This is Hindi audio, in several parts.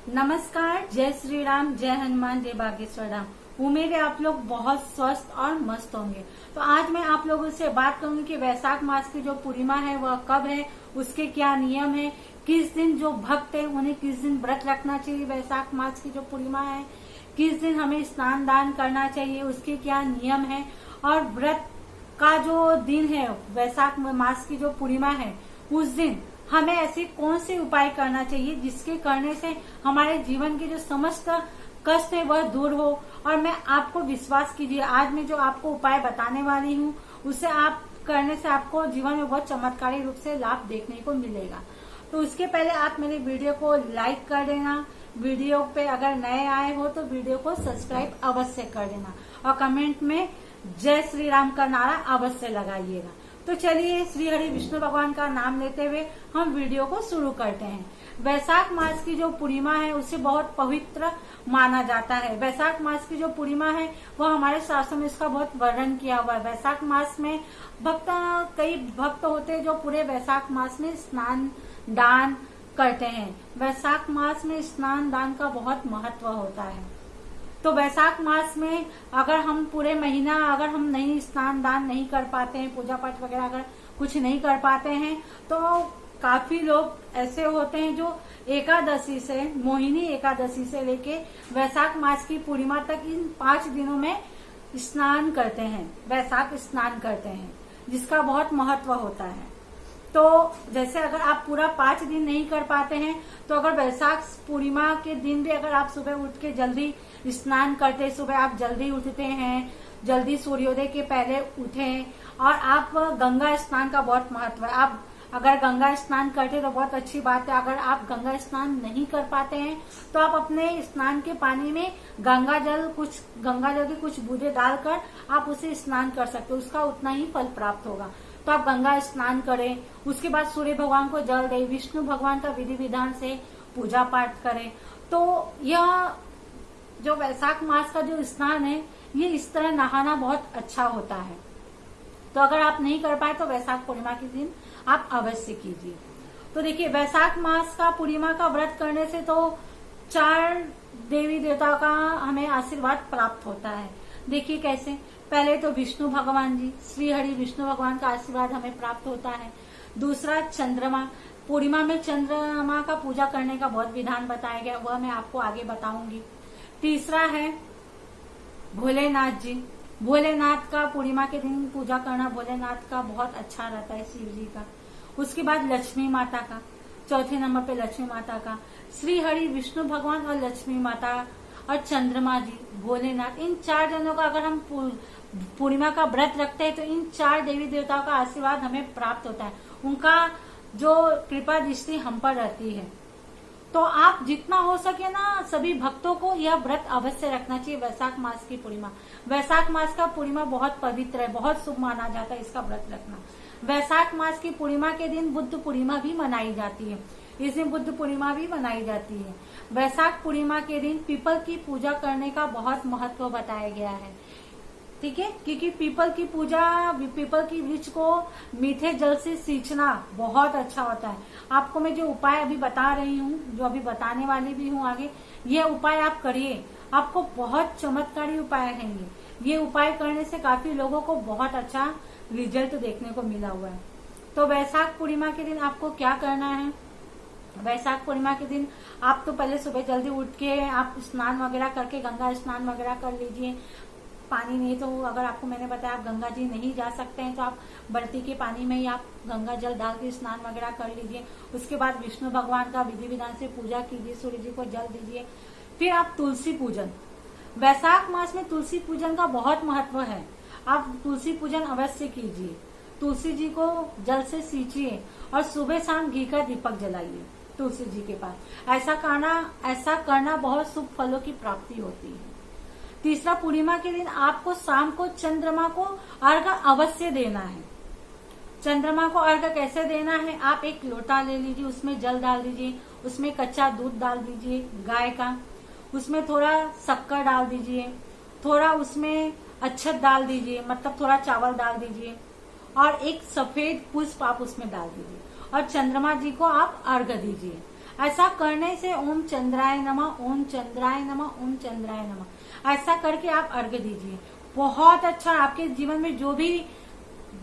नमस्कार, जय श्री राम, जय हनुमान, जय बागेश्वर धाम। उम्मीद है आप लोग बहुत स्वस्थ और मस्त होंगे। तो आज मैं आप लोगों से बात करूंगी कि वैशाख मास की जो पूर्णिमा है वह कब है, उसके क्या नियम है, किस दिन जो भक्त है उन्हें किस दिन व्रत रखना चाहिए, वैशाख मास की जो पूर्णिमा है किस दिन हमें स्नान दान करना चाहिए, उसके क्या नियम है, और व्रत का जो दिन है वैशाख मास की जो पूर्णिमा है उस दिन हमें ऐसे कौन से उपाय करना चाहिए जिसके करने से हमारे जीवन के जो समस्त कष्ट है वह दूर हो। और मैं आपको विश्वास कीजिए, आज मैं जो आपको उपाय बताने वाली हूँ उसे आप करने से आपको जीवन में बहुत चमत्कारी रूप से लाभ देखने को मिलेगा। तो उसके पहले आप मेरे वीडियो को लाइक कर देना, वीडियो पे अगर नए आए हो तो वीडियो को सब्सक्राइब अवश्य कर देना और कमेंट में जय श्री राम का नारा अवश्य लगाइएगा। तो चलिए श्री हरि विष्णु भगवान का नाम लेते हुए हम वीडियो को शुरू करते हैं। वैशाख मास की जो पूर्णिमा है उसे बहुत पवित्र माना जाता है। वैशाख मास की जो पूर्णिमा है वह हमारे शास्त्रों में इसका बहुत वर्णन किया हुआ है। वैशाख मास में कई भक्त होते हैं जो पूरे वैशाख मास में स्नान दान करते हैं। वैशाख मास में स्नान दान का बहुत महत्व होता है। तो वैशाख मास में अगर हम पूरे महीना अगर हम नहीं स्नान दान नहीं कर पाते हैं, पूजा पाठ वगैरह अगर कुछ नहीं कर पाते हैं, तो काफी लोग ऐसे होते हैं जो एकादशी से, मोहिनी एकादशी से लेके वैशाख मास की पूर्णिमा तक इन 5 दिनों में स्नान करते हैं, वैशाख स्नान करते हैं, जिसका बहुत महत्व होता है। तो जैसे अगर आप पूरा 5 दिन नहीं कर पाते हैं तो अगर वैशाख पूर्णिमा के दिन भी अगर आप सुबह उठ के जल्दी स्नान करते, सुबह आप जल्दी उठते हैं, जल्दी सूर्योदय के पहले उठें, और आप गंगा स्नान का बहुत महत्व है। आप अगर गंगा स्नान करते तो बहुत अच्छी बात है। अगर आप गंगा स्नान नहीं कर पाते हैं तो आप अपने स्नान के पानी में गंगा जल की कुछ बूंदे डालकर आप उसे स्नान कर सकते हो, उसका उतना ही फल प्राप्त होगा। तो आप गंगा स्नान करें, उसके बाद सूर्य भगवान को जल दें, विष्णु भगवान का विधि विधान से पूजा पाठ करें। तो यह जो वैशाख मास का जो स्नान है ये इस तरह नहाना बहुत अच्छा होता है। तो अगर आप नहीं कर पाए तो वैशाख पूर्णिमा के दिन आप अवश्य कीजिए। तो देखिए, वैशाख मास का पूर्णिमा का व्रत करने से तो 4 देवी देवताओं का हमें आशीर्वाद प्राप्त होता है। देखिए कैसे, पहले तो विष्णु भगवान जी, श्री हरि विष्णु भगवान का आशीर्वाद हमें प्राप्त होता है। दूसरा चंद्रमा, पूर्णिमा में चंद्रमा का पूजा करने का बहुत विधान बताया गया, वह मैं आपको आगे बताऊंगी। तीसरा है भोलेनाथ जी, भोलेनाथ का पूर्णिमा के दिन पूजा करना भोलेनाथ का बहुत अच्छा रहता है, शिव जी का। उसके बाद लक्ष्मी माता का, चौथे नंबर पे लक्ष्मी माता का, श्री हरि विष्णु भगवान और लक्ष्मी माता और चंद्रमा जी, भोलेनाथ, इन 4 जनों का अगर हम पूर्णिमा का व्रत रखते हैं तो इन 4 देवी देवताओं का आशीर्वाद हमें प्राप्त होता है, उनका जो कृपा दृष्टि हम पर रहती है। तो आप जितना हो सके ना सभी भक्तों को यह व्रत अवश्य रखना चाहिए। वैशाख मास की पूर्णिमा, वैशाख मास का पूर्णिमा बहुत पवित्र है, बहुत शुभ माना जाता है इसका व्रत रखना। वैशाख मास की पूर्णिमा के दिन बुद्ध पूर्णिमा भी मनाई जाती है, इस दिन बुद्ध पूर्णिमा भी मनाई जाती है। वैशाख पूर्णिमा के दिन पीपल की पूजा करने का बहुत महत्व बताया गया है, ठीक है, क्योंकि पीपल की पूजा, पीपल की वृक्ष को मीठे जल से सींचना बहुत अच्छा होता है। आपको मैं जो उपाय अभी बता रही हूँ, जो अभी बताने वाली भी हूँ आगे, ये उपाय आप करिए, आपको बहुत चमत्कारी उपाय है ये उपाय करने से काफी लोगों को बहुत अच्छा रिजल्ट देखने को मिला हुआ है। तो वैशाख पूर्णिमा के दिन आपको क्या करना है, वैशाख पूर्णिमा के दिन आप तो पहले सुबह जल्दी उठ के आप स्नान वगैरह करके गंगा स्नान वगैरह कर लीजिए। पानी नहीं तो अगर आपको मैंने बताया आप गंगा जी नहीं जा सकते हैं तो आप बाल्टी के पानी में ही आप गंगा जल डाल के स्नान वगैरह कर लीजिए। उसके बाद विष्णु भगवान का विधि विधान से पूजा कीजिए, सूर्य जी को जल दीजिए। फिर आप तुलसी पूजन, वैशाख मास में तुलसी पूजन का बहुत महत्व है, आप तुलसी पूजन अवश्य कीजिए। तुलसी जी को जल से सींचिए और सुबह शाम घी का दीपक जलाइए तुलसी जी के पास। ऐसा करना बहुत शुभ फलों की प्राप्ति होती है। तीसरा, पूर्णिमा के दिन आपको शाम को चंद्रमा को अर्घ्य अवश्य देना है। चंद्रमा को अर्घ्य कैसे देना है, आप एक लोटा ले लीजिए, उसमें जल डाल दीजिए, उसमें कच्चा दूध डाल दीजिए गाय का, उसमें थोड़ा शक्कर डाल दीजिए, थोड़ा उसमें अच्छत डाल दीजिए, मतलब थोड़ा चावल डाल दीजिए, और एक सफेद पुष्प आप उसमें डाल दीजिए और चंद्रमा जी को आप अर्घ्य दीजिए। ऐसा करने से ओम चंद्राय नमः, ओम चंद्राय नमः, ओम चंद्राय नमः, ऐसा करके आप अर्घ्य दीजिए। बहुत अच्छा, आपके जीवन में जो भी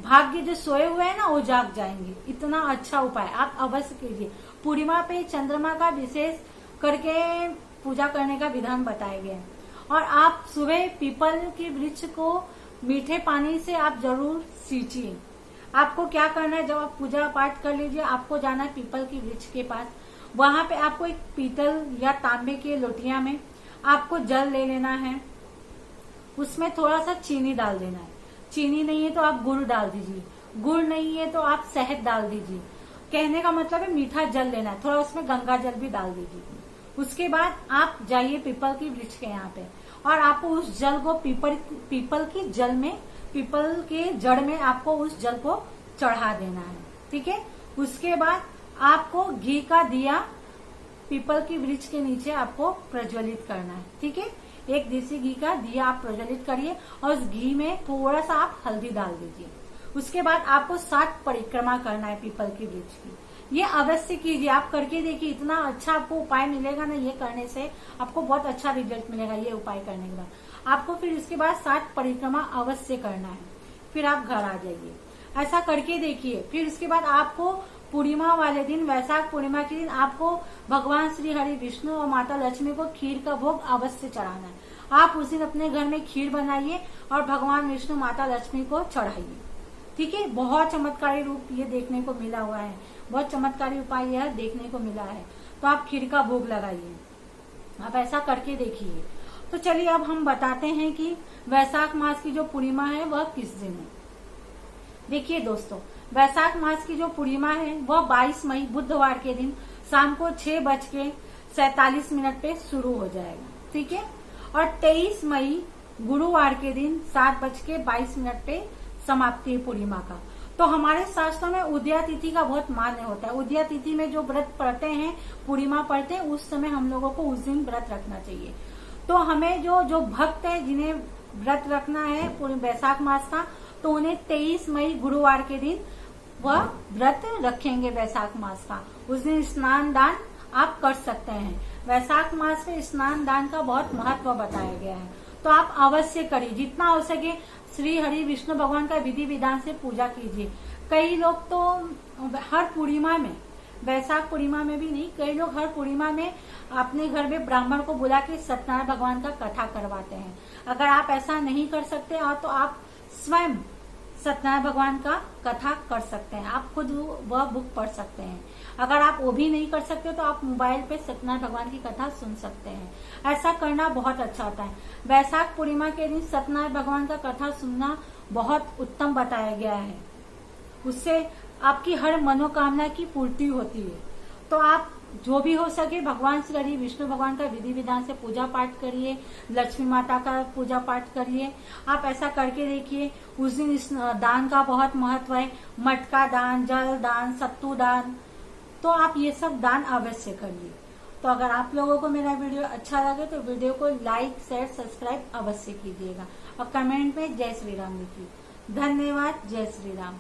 भाग्य जो सोए हुए हैं ना वो जाग जाएंगे। इतना अच्छा उपाय आप अवश्य कीजिए। पूर्णिमा पे चंद्रमा का विशेष करके पूजा करने का विधान बताया गया है। और आप सुबह पीपल के वृक्ष को मीठे पानी से आप जरूर सींचिए। आपको क्या करना है, जब आप पूजा पाठ कर लीजिए, आपको जाना है पीपल के वृक्ष के पास। वहां पे आपको एक पीतल या तांबे के लोटिया में आपको जल ले लेना है, उसमें थोड़ा सा चीनी डाल देना है। चीनी नहीं है तो आप गुड़ डाल दीजिए, गुड़ नहीं है तो आप शहद डाल दीजिए। कहने का मतलब है मीठा जल लेना है, थोड़ा उसमें गंगा जल भी डाल दीजिए। उसके बाद आप जाइए पीपल की वृक्ष के यहाँ पे, और आपको उस जल को पीपल की जल में, पीपल के जड़ में आपको उस जल को चढ़ा देना है। ठीक है। उसके बाद आपको घी का दिया पीपल की वृक्ष के नीचे आपको प्रज्वलित करना है। ठीक है। एक देसी घी का दिया आप प्रज्वलित करिए और उस घी में थोड़ा सा आप हल्दी डाल दीजिए। उसके बाद आपको 7 परिक्रमा करना है पीपल की वृक्ष की। ये अवश्य कीजिए, आप करके देखिए, इतना अच्छा आपको उपाय मिलेगा ना, ये करने से आपको बहुत अच्छा रिजल्ट मिलेगा। ये उपाय करने के बाद आपको फिर इसके बाद 7 परिक्रमा अवश्य करना है, फिर आप घर आ जाइए। ऐसा करके देखिए। फिर इसके बाद आपको पूर्णिमा वाले दिन, वैशाख पूर्णिमा के दिन आपको भगवान श्री हरि विष्णु और माता लक्ष्मी को खीर का भोग अवश्य चढ़ाना है। आप उस दिन अपने घर में खीर बनाइए और भगवान विष्णु माता लक्ष्मी को चढ़ाइए। ठीक है। बहुत चमत्कारी रूप ये देखने को मिला हुआ है, बहुत चमत्कारी उपाय यह देखने को मिला है। तो आप खीर का भोग लगाइए, आप ऐसा करके देखिए। तो चलिए अब हम बताते हैं कि वैशाख मास की जो पूर्णिमा है वह किस दिन है। देखिए दोस्तों, वैशाख मास की जो पूर्णिमा है वह 22 मई बुधवार के दिन शाम को 6:47 पे शुरू हो जाएगा। ठीक है। और 23 मई गुरुवार के दिन 7:22 पे समाप्ति है पूर्णिमा का। तो हमारे शास्त्रों में उदया तिथि का बहुत मान्य होता है। उदया तिथि में जो व्रत पढ़ते हैं, पूर्णिमा पढ़ते हैं, उस समय हम लोगों को उस दिन व्रत रखना चाहिए। तो हमें जो भक्त है जिन्हें व्रत रखना है वैशाख मास का, तो उन्हें 23 मई गुरुवार के दिन वह व्रत रखेंगे वैशाख मास का। उस दिन स्नान दान आप कर सकते हैं। वैशाख मास में स्नान दान का बहुत महत्व बताया गया है, तो आप अवश्य करिए। जितना हो सके श्री हरि विष्णु भगवान का विधि विधान से पूजा कीजिए। कई लोग तो हर पूर्णिमा में, वैशाख पूर्णिमा में भी नहीं, कई लोग हर पूर्णिमा में अपने घर में ब्राह्मण को बुला के सत्यनारायण भगवान का कथा करवाते हैं। अगर आप ऐसा नहीं कर सकते तो आप स्वयं सत्यनारायण भगवान का कथा कर सकते हैं। आप खुद वह बुक पढ़ सकते हैं। अगर आप वो भी नहीं कर सकते तो आप मोबाइल पे सत्यनारायण भगवान की कथा सुन सकते हैं। ऐसा करना बहुत अच्छा होता है। वैशाख पूर्णिमा के दिन सत्यनारायण भगवान का कथा सुनना बहुत उत्तम बताया गया है। उससे आपकी हर मनोकामना की पूर्ति होती है। तो आप जो भी हो सके भगवान श्री हरि विष्णु भगवान का विधि विधान से पूजा पाठ करिए, लक्ष्मी माता का पूजा पाठ करिए। आप ऐसा करके देखिए। उस दिन इस दान का बहुत महत्व है। मटका दान, जल दान, सत्तू दान, तो आप ये सब दान अवश्य करिए। तो अगर आप लोगों को मेरा वीडियो अच्छा लगे तो वीडियो को लाइक, शेयर, सब्सक्राइब अवश्य कीजिएगा और कमेंट में जय श्री राम लिखिए। धन्यवाद। जय श्री राम।